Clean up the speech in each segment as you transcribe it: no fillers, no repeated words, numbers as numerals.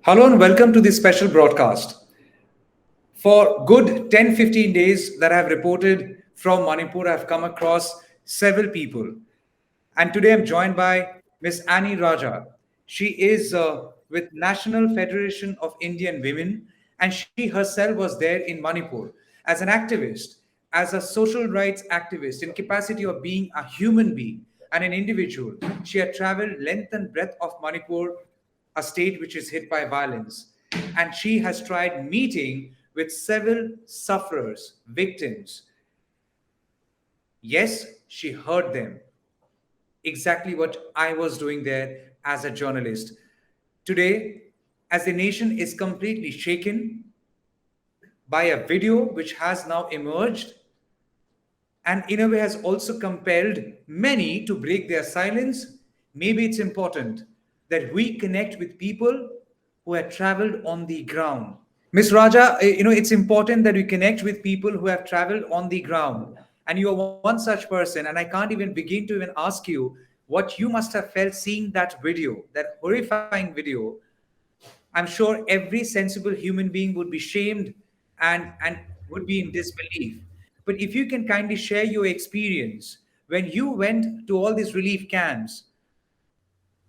Hello and welcome to this special broadcast. For good 10-15 days that I have reported from Manipur, I've come across several people. And today I'm joined by Miss Annie Raja. She is with National Federation of Indian Women, and she herself was there in Manipur as an activist, as a social rights activist in capacity of being a human being and an individual. She had traveled length and breadth of Manipur, a state which is hit by violence, and she has tried meeting with several sufferers, victims. Yes, she heard them, exactly what I was doing there as a journalist. Today, as the nation is completely shaken by a video which has now emerged and in a way has also compelled many to break their silence, maybe it's important that we connect with people who have traveled on the ground. Miss Raja, it's important that we connect with people who have traveled on the ground. And you are one such person, and I can't even begin to even ask you what you must have felt seeing that video, that horrifying video. I'm sure every sensible human being would be shamed and would be in disbelief. But if you can kindly share your experience when you went to all these relief camps,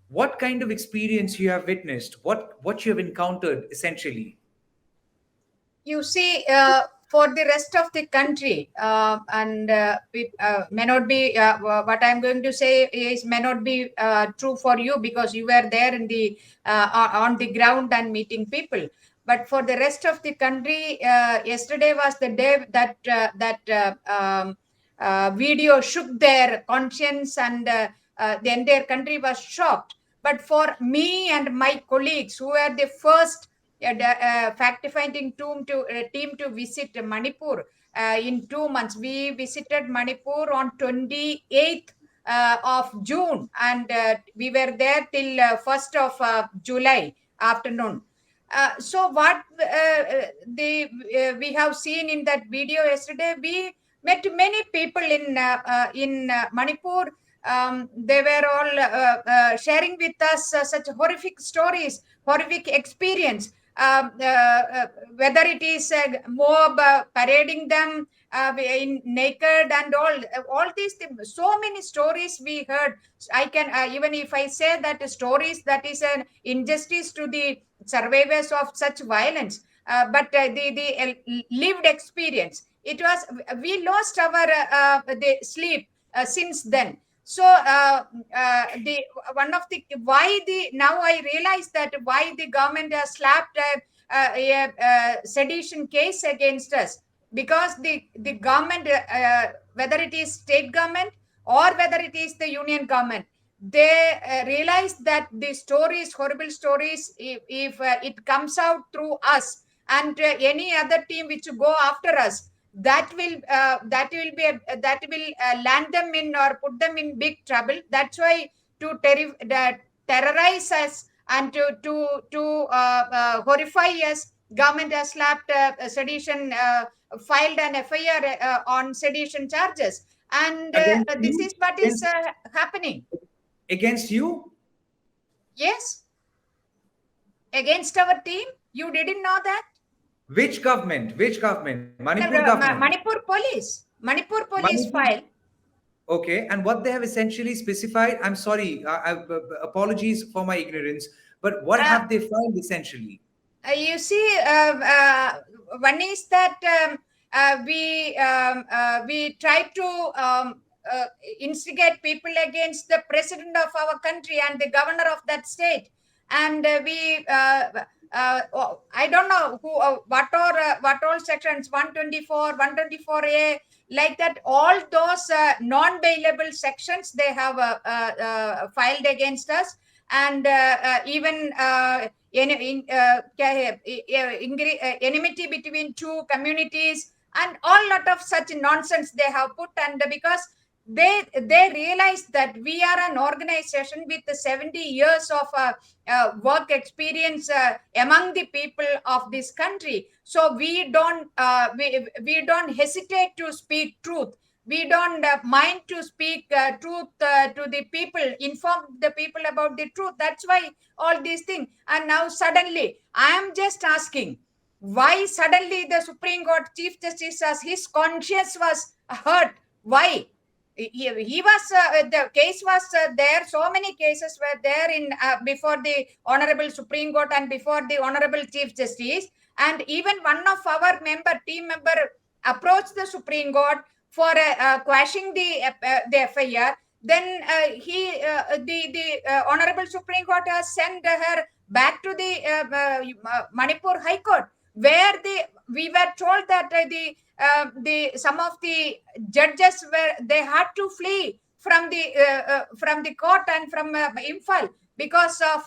what kind of experience you have witnessed, what you have encountered essentially. You see, for the rest of the country, and it may not be what I'm going to say is may not be true for you because you were there in the on the ground and meeting people. But for the rest of the country, yesterday was the day that video shook their conscience, and the entire country was shocked. But for me and my colleagues, who were the first fact-finding team to visit Manipur in 2 months. We visited Manipur on 28th of June, and we were there till 1st of July afternoon. So what we have seen in that video yesterday, we met many people in Manipur. They were all sharing with us such horrific stories, horrific experience. Whether it is a mob parading them in naked and all these things, so many stories we heard. I can even if I say that stories, that is an injustice to the survivors of such violence, but the lived experience, it was, we lost our the sleep since then. So the one of the why the now I realize that why the government has slapped a sedition case against us, because the government, whether it is state government or whether it is the union government, they realize that the stories, horrible stories, if it comes out through us and any other team which go after us, that will land them in or put them in big trouble. That's why to terrorize us and to horrify us, government has slapped sedition, filed an FIR on sedition charges, and Against this you? is what is Against, happening. against you? Yes, against our team. You didn't know that? Which government? Which government? Manipur government? Manipur police Manipur. file. Okay, and what they have essentially specified, I'm sorry, apologies for my ignorance, but what Uh, have they found essentially? you see, one is that we tried to instigate people against the president of our country and the governor of that state, and I don't know who, what all sections, 124, 124A, like that, all those non-bailable sections they have filed against us, and even enmity between two communities and all lot of such nonsense they have put. And because they realize that we are an organization with 70 years of work experience among the people of this country, so we don't hesitate to speak truth. we don't mind to speak truth to the people, inform the people about the truth. That's why all these things. And now suddenly, I am just asking, why suddenly the Supreme Court Chief Justice, as his conscience was hurt? Why? He was the case was there. So many cases were there in before the Honorable Supreme Court and before the Honorable Chief Justice. And even one of our team member approached the Supreme Court for quashing the FIR. Then the Honorable Supreme Court has sent her back to the Manipur High Court, where we were told that the some of the judges they had to flee from the court and from Imphal because of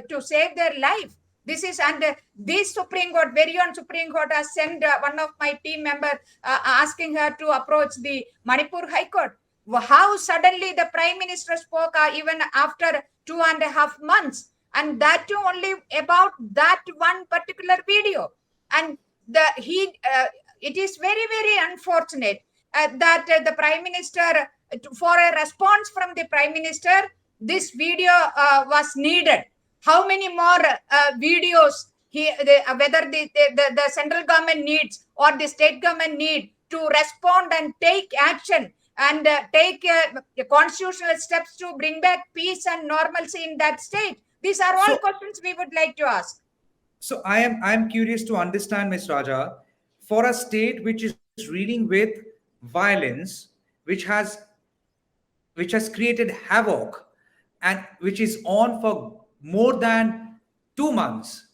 to save their life. This is, and this Supreme Court, very own Supreme Court, has sent one of my team members asking her to approach the Manipur High Court. How suddenly the Prime Minister spoke even after 2.5 months, and that too only about that one particular video. And it is very, very unfortunate that the Prime Minister, for a response from the Prime Minister, this video was needed. How many more videos whether the central government needs or the state government need to respond and take action and take constitutional steps to bring back peace and normalcy in that state? These are all questions we would like to ask. So I am curious to understand, Ms. Raja, for a state which is reeling with violence, which has created havoc, and which is on for more than 2 months,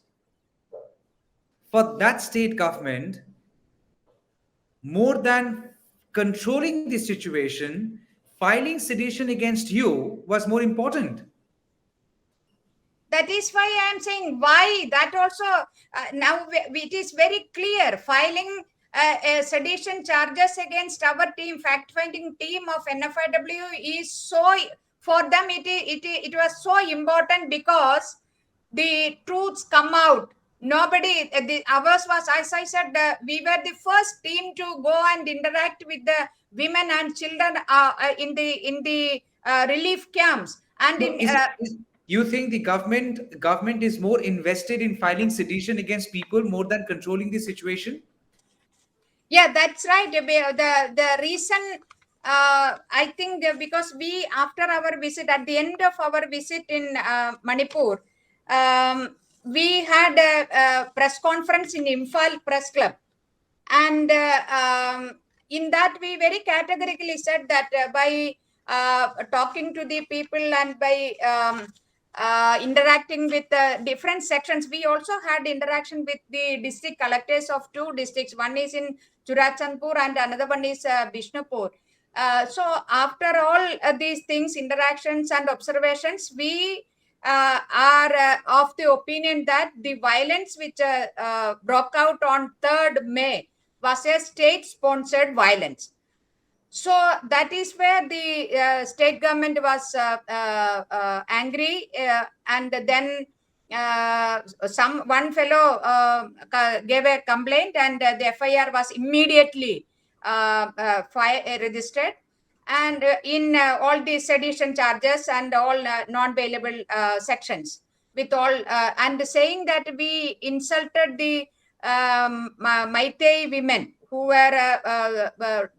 for that state government, more than controlling the situation, filing sedition against you was more important. That is why I am saying why that also now it is very clear. Filing sedition charges against our team, fact-finding team of NFIW is so, for them it was so important because the truths come out. Nobody, ours was, as I said, we were the first team to go and interact with the women and children in the relief camps. And you think the government is more invested in filing sedition against people more than controlling the situation? Yeah, that's right. The reason I think because we, after our visit, at the end of our visit in Manipur, we had a press conference in Imphal Press Club, and in that we very categorically said that by talking to the people and by interacting with different sections, we also had interaction with the district collectors of 2 districts. One is in Churachandpur and another one is Bishnupur. So after all these things, interactions and observations, we are of the opinion that the violence which broke out on 3rd May was a state-sponsored violence. So that is where the state government was angry, and then one fellow gave a complaint, and the FIR was immediately registered, and in all the sedition charges and all non-bailable sections, with all and saying that we insulted the Meitei women who were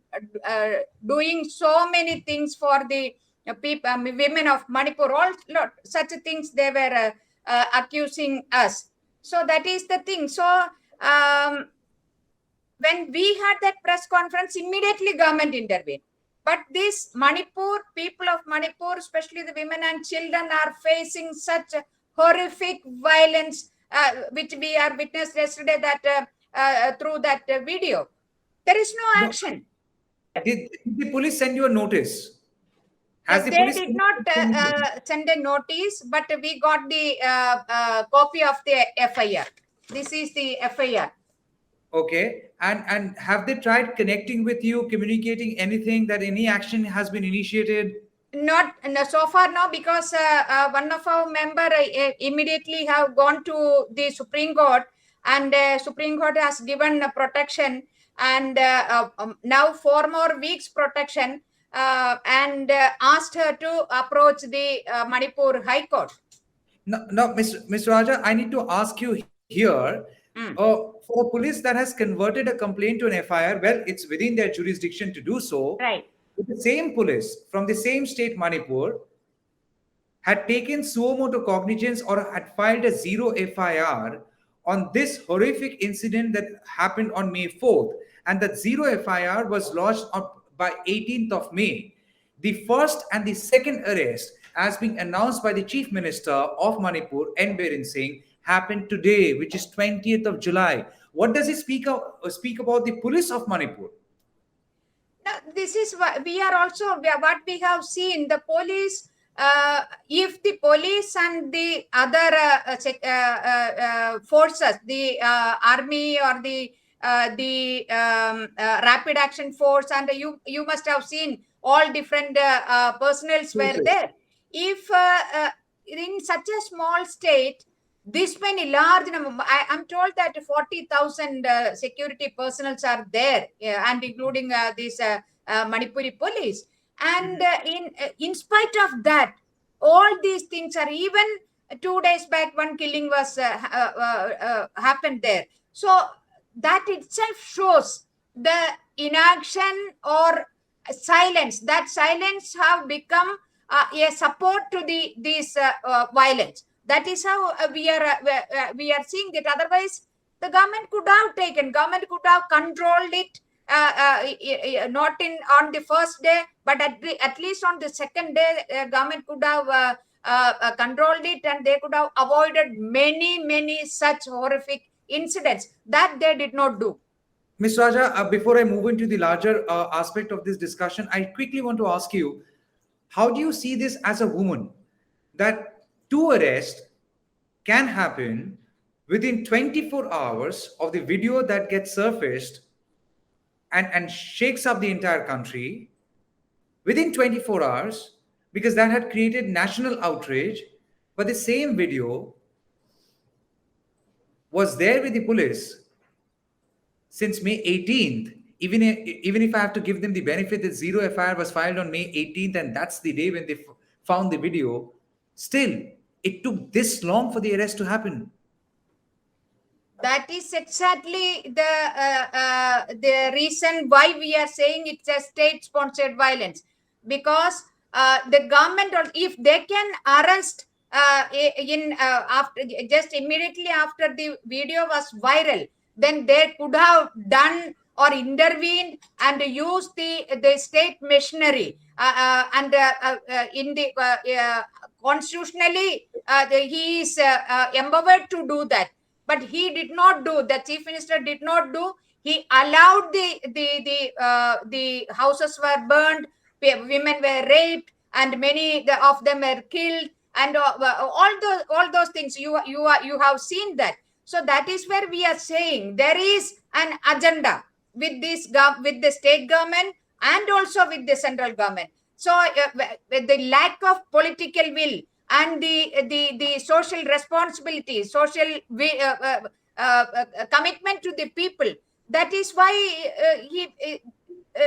doing so many things for the people, women of Manipur. All such things they were accusing us. So that is the thing. So when we had that press conference, immediately government intervened. But this Manipur, people of Manipur, especially the women and children, are facing such horrific violence, which we are witnessed yesterday that through that video. There is no action. Did the police send you a notice? They did not send a notice, but we got the copy of the FIR. This is the FIR. Okay. And have they tried connecting with you, communicating anything, that any action has been initiated? Not so far, no, because one of our member immediately have gone to the Supreme Court, and Supreme Court has given protection. and now 4 more weeks protection, and asked her to approach the Manipur High Court. No, Miss Raja, I need to ask you here. Mm. For a police that has converted a complaint to an FIR, well, it's within their jurisdiction to do so. Right. But the same police from the same state, Manipur, had taken suo motu cognizance or had filed a zero FIR on this horrific incident that happened on May 4th. And that zero FIR was lodged by 18th of May. The first and the second arrest, as being announced by the Chief Minister of Manipur, N. Biren Singh, happened today, which is 20th of July. What does he speak about the police of Manipur? Now, this is what we are also what we have seen. The police, if the police and the other forces, the army or the rapid action force, and you must have seen all different personnels were there. If in such a small state, this many large number, I'm told that 40,000 security personnels are there, and including this Manipuri police. And in spite of that, all these things are, even 2 days back, one killing was happened there. So that itself shows the inaction or silence. That silence have become a support to this violence. That is how we are seeing it. Otherwise, the government could have controlled it, not on the first day, but at least on the second day, government could have controlled it, and they could have avoided many such horrific incidents that they did not do. Ms. Raja, before I move into the larger aspect of this discussion, I quickly want to ask you, how do you see this as a woman? That two arrests can happen within 24 hours of the video that gets surfaced and shakes up the entire country, within 24 hours, because that had created national outrage. But the same video was there with the police since May 18th. Even if I have to give them the benefit that zero FIR was filed on May 18th, and that's the day when they found the video, still, it took this long for the arrest to happen. That is exactly the reason why we are saying it's a state-sponsored violence. Because the government, if they can arrest after, just immediately after the video was viral, then they could have done or intervened and used the state machinery, and in the constitutionally he is empowered to do that. But he did not do. The chief minister did not do. He allowed the houses were burned, women were raped, and many of them were killed, and all those things. You have seen that. So that is where we are saying there is an agenda with this with the state government and also with the central government. So the lack of political will and the social responsibility, social commitment to the people, that is why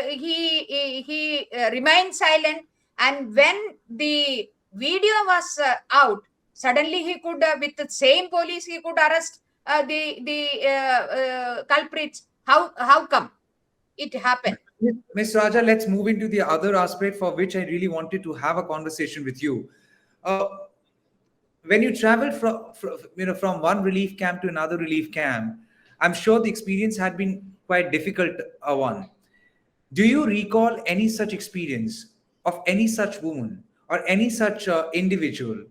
he remained silent. And when the video was out, suddenly he could, with the same police, he could arrest the culprits. How come it happened? Ms. Raja, let's move into the other aspect for which I really wanted to have a conversation with you. When you travel from one relief camp to another relief camp, I'm sure the experience had been quite difficult one. Do you recall any such experience of any such woman or any such individual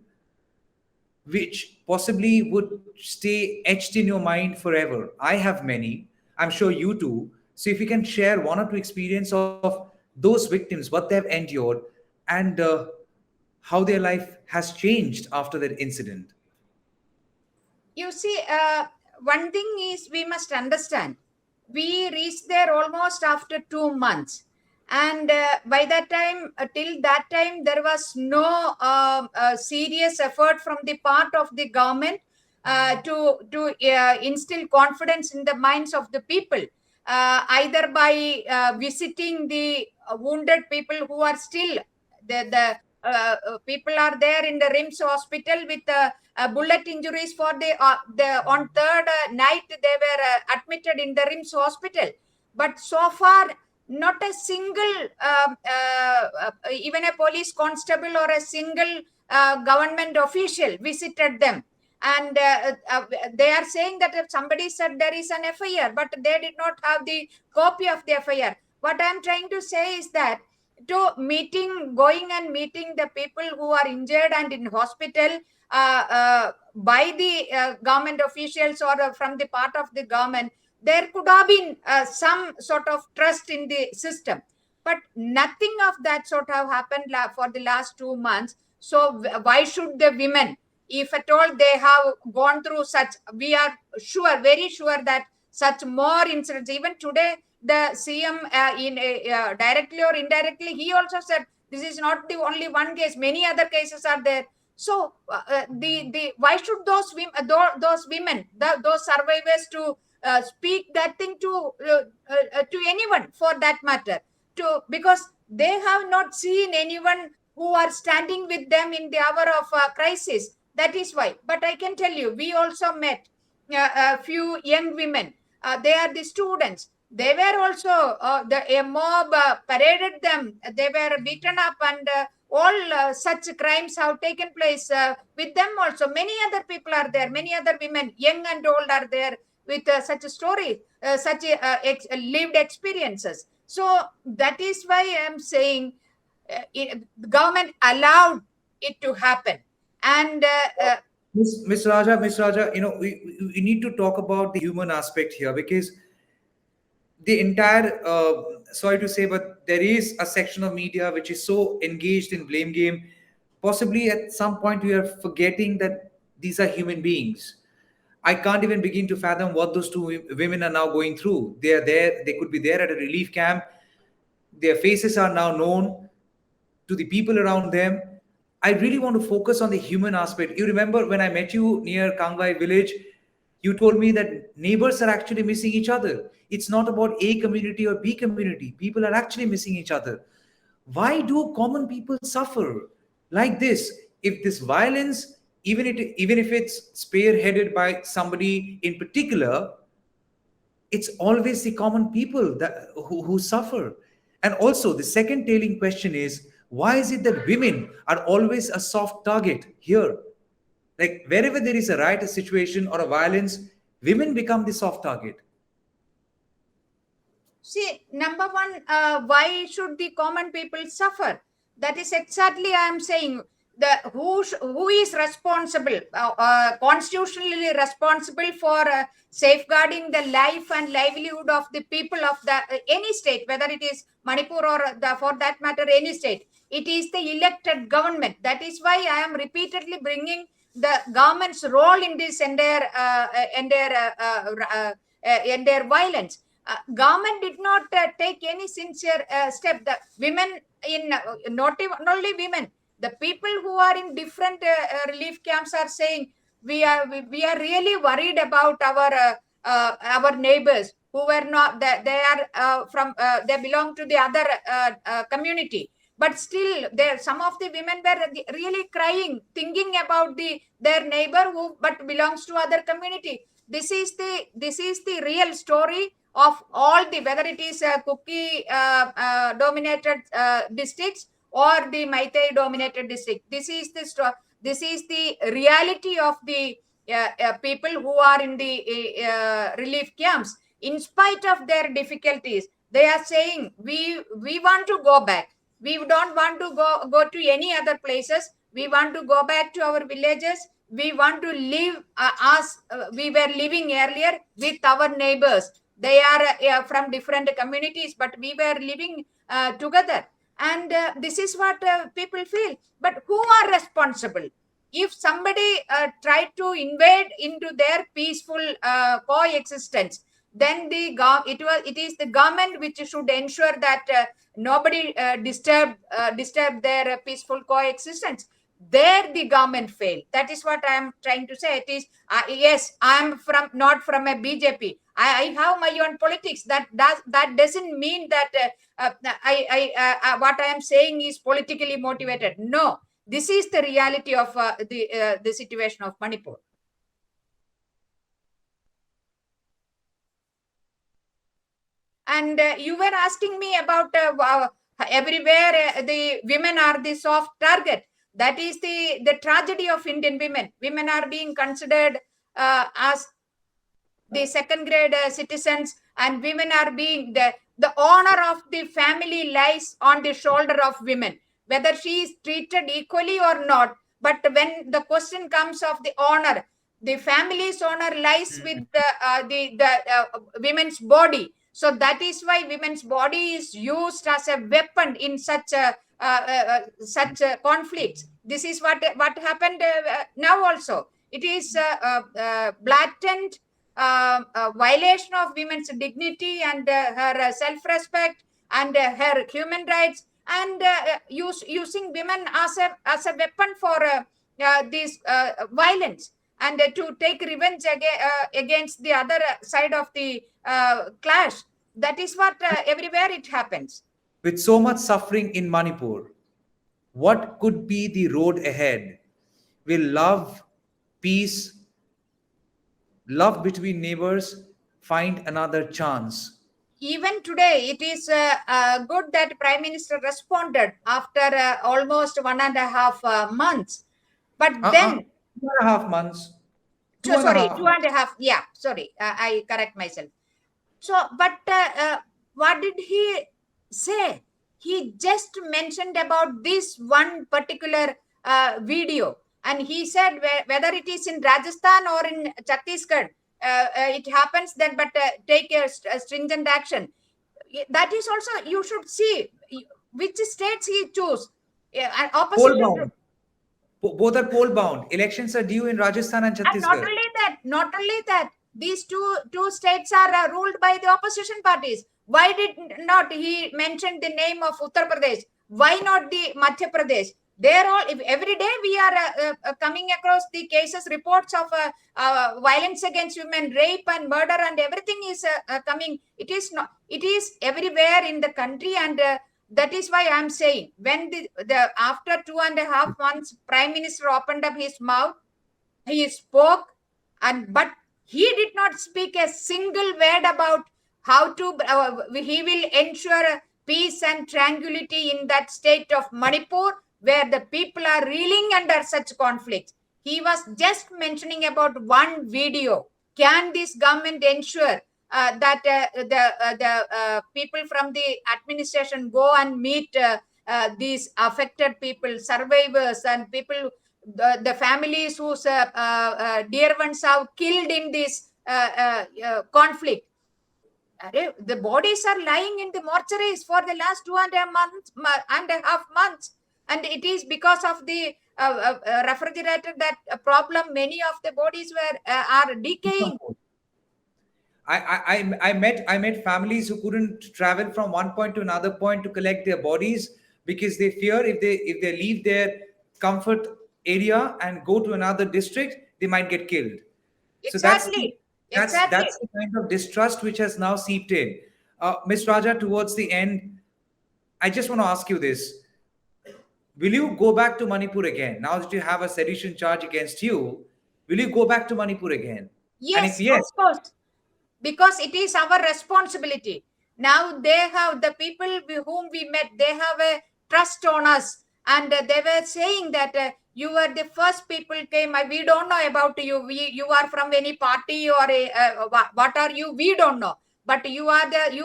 which possibly would stay etched in your mind forever? I have many. I'm sure you too. So if you can share one or two experience of those victims, what they've endured, and how their life has changed after that incident. You see, one thing is we must understand. We reached there almost after 2 months. And by that time, till that time, there was no serious effort from the part of the government to instill confidence in the minds of the people. either by visiting the wounded people who are still the people are there in the RIMS hospital with bullet injuries for the on third night they were admitted in the RIMS hospital. But so far, not a single, even a police constable or a single government official visited them. And they are saying that if somebody said there is an FIR, but they did not have the copy of the FIR. What I am trying to say is that going and meeting the people who are injured and in hospital by the government officials or from the part of the government, there could have been some sort of trust in the system. But nothing of that sort have happened for the last 2 months. So why should the women, if at all they have gone through such, we are sure, very sure that such more incidents, even today, the CM directly or indirectly, he also said this is not the only one case, many other cases are there. So the why should those women, those survivors to speak that thing to anyone for that matter, because they have not seen anyone who are standing with them in the hour of crisis. That is why. But I can tell you, we also met a few young women. They are the students. They were also a mob paraded them. They were beaten up, and all such crimes have taken place with them also. Many other people are there. Many other women, young and old, are there with such a story, such lived experiences. So that is why I am saying the government allowed it to happen. And Miss Raja, we need to talk about the human aspect here, because the entire, sorry to say, but there is a section of media which is so engaged in blame game. Possibly at some point we are forgetting that these are human beings. I can't even begin to fathom what those two women are now going through. They are there, they could be there at a relief camp. Their faces are now known to the people around them. I really want to focus on the human aspect. You remember when I met you near Kangwai village, you told me that neighbors are actually missing each other. It's not about A community or B community. People are actually missing each other. Why do common people suffer like this? If this violence, even if it's spearheaded by somebody in particular, it's always the common people who suffer. And also, the second tailing question is, why is it that women are always a soft target here? Like wherever there is a riot, a situation, or a violence, women become the soft target. see, number one, why should the common people suffer? That is exactly I am saying. Who is responsible, constitutionally responsible for safeguarding the life and livelihood of the people of the any state, whether it is Manipur or for that matter any state. It is the elected government. That is why I am repeatedly bringing the government's role in this entire violence. Government did not take any sincere step. The women not only women, the people who are in different relief camps are saying we are really worried about our neighbors who were not they are from they belong to the other community, but still there some of the women were really crying, thinking about their neighbor who but belongs to other community. This is the real story of all the, whether it is Kuki dominated districts or the Maitai dominated district. This is the reality of the people who are in the relief camps. In spite of their difficulties, they are saying we want to go back. We don't want to go to any other places. We want to go back to our villages. We want to live as we were living earlier with our neighbors. They are from different communities, but we were living together. And this is what people feel. But who are responsible? If somebody tried to invade into their peaceful coexistence, then it is the government which should ensure that nobody disturb their peaceful coexistence. there the government failed. That is what I am trying to say. It is yes, I am from not from a BJP. I have my own politics. That doesn't mean that what I am saying is politically motivated. No, this is the reality of the situation of Manipur. And you were asking me about everywhere the women are the soft target. That is the tragedy of Indian women. Women are being considered as the second grade citizens, and women are being the honor of the family lies on the shoulder of women, whether she is treated equally or not. But when the question comes of the honor, the family's honor lies with the women's body. So that is why women's body is used as a weapon in such conflicts. This is what happened now also. It is blatant violation of women's dignity and her self-respect and her human rights, and using women as a weapon for this violence, and to take revenge against the other side of the clash. That is what everywhere it happens. With so much suffering in Manipur, what could be the road ahead? Will love, peace, love between neighbors find another chance? Even today, it is good that Prime Minister responded after almost 1.5 months. But then, 2.5 months. Two and a sorry, half two months. and a half. Yeah, sorry, I correct myself. So, but what did he say? He just mentioned about this one particular video, and he said whether it is in Rajasthan or in Chhattisgarh, it happens that, but take a stringent action. That is also, you should see which states he chose. Poll Opposition. bound. Both are poll bound. Elections are due in Rajasthan and And not Chhattisgarh. only that, these two states are ruled by the opposition parties. Why did not he mention the name of Uttar Pradesh? Why not the Madhya Pradesh? They're all, if every day we are coming across the cases, reports of violence against women, rape and murder, and everything is coming. It is not. It is everywhere in the country, and that is why I am saying, when the after 2.5 months, Prime Minister opened up his mouth, he spoke, and but he did not speak a single word about how to he will ensure peace and tranquility in that state of Manipur, where the people are reeling under such conflicts. He was just mentioning about one video. Can this government ensure that the people from the administration go and meet these affected people, survivors, and people, the families whose dear ones have killed in this conflict? The bodies are lying in the mortuaries for the last 2.5 months, and it is because of the refrigerator that problem. Many of the bodies are decaying. I met families who couldn't travel from one point to another point to collect their bodies because they fear if they leave their comfort area and go to another district, they might get killed. So that's the Exactly. that's Exactly. that's the kind of distrust which has now seeped in. Ms. Raja, towards the end, I just want to ask you this: will you go back to Manipur again now that you have a sedition charge against you? Will you go back to Manipur again? And if Yes, of yes, course, because it is our responsibility. Now they have, the people whom we met, they have a trust on us, and they were saying that you were the first people came. We don't know about you. You are from any party or what are you? We don't know. But you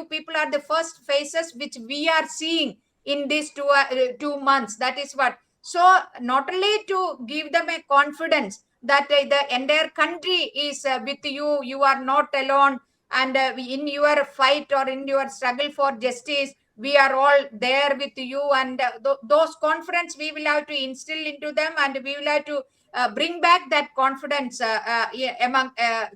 people are the first faces which we are seeing in these 2 months. That is what. So not only to give them a confidence that the entire country is with you, you are not alone, and in your fight or in your struggle for justice, we are all there with you, and those confidence we will have to instill into them, and we will have to bring back that confidence among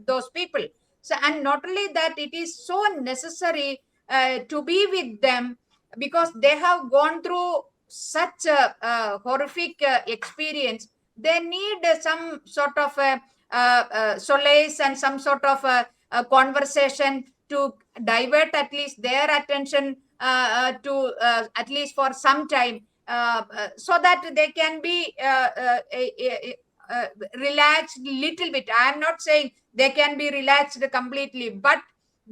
those people. So, and not only that, it is so necessary to be with them, because they have gone through such a horrific experience, they need some sort of solace and some sort of conversation to divert at least their attention to at least for some time, so that they can be relaxed little bit. I am not saying they can be relaxed completely, but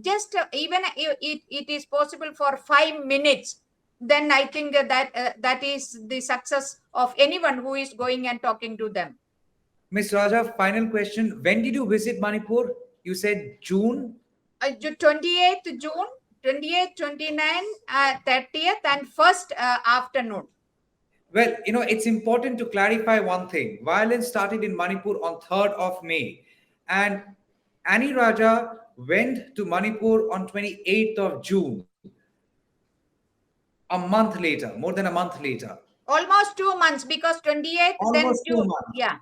just even if it is possible for 5 minutes, then I think that is the success of anyone who is going and talking to them. Miss Raja, final question. When did you visit Manipur? You said June. 28th June, 28th, 29th, 30th, and 1st afternoon. Well, it's important to clarify one thing. Violence started in Manipur on 3rd of May. And Annie Raja went to Manipur on 28th of June. A month later, more than a month later. Almost 2 months, because 28th, then Almost 2 June. months. Yeah.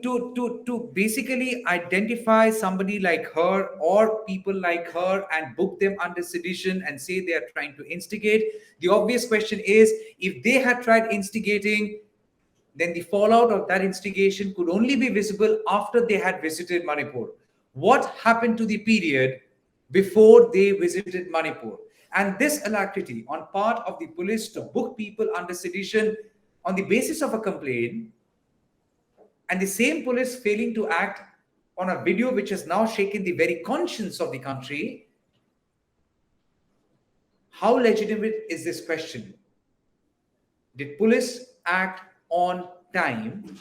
To basically identify somebody like her or people like her and book them under sedition and say they are trying to instigate. The obvious question is, if they had tried instigating, then the fallout of that instigation could only be visible after they had visited Manipur. What happened to the period before they visited Manipur? And this alacrity on part of the police to book people under sedition on the basis of a complaint, and the same police failing to act on a video which has now shaken the very conscience of the country. How legitimate is this question? Did police act on time?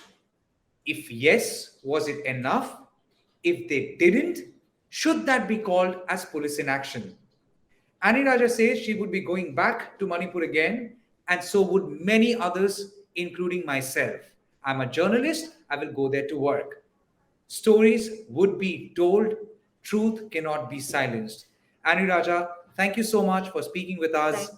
If yes, was it enough? If they didn't, should that be called as police inaction? Annie Raja says she would be going back to Manipur again, and so would many others, including myself. I'm a journalist, I will go there to work. Stories would be told, truth cannot be silenced. Annie Raja, thank you so much for speaking with us. Thank you.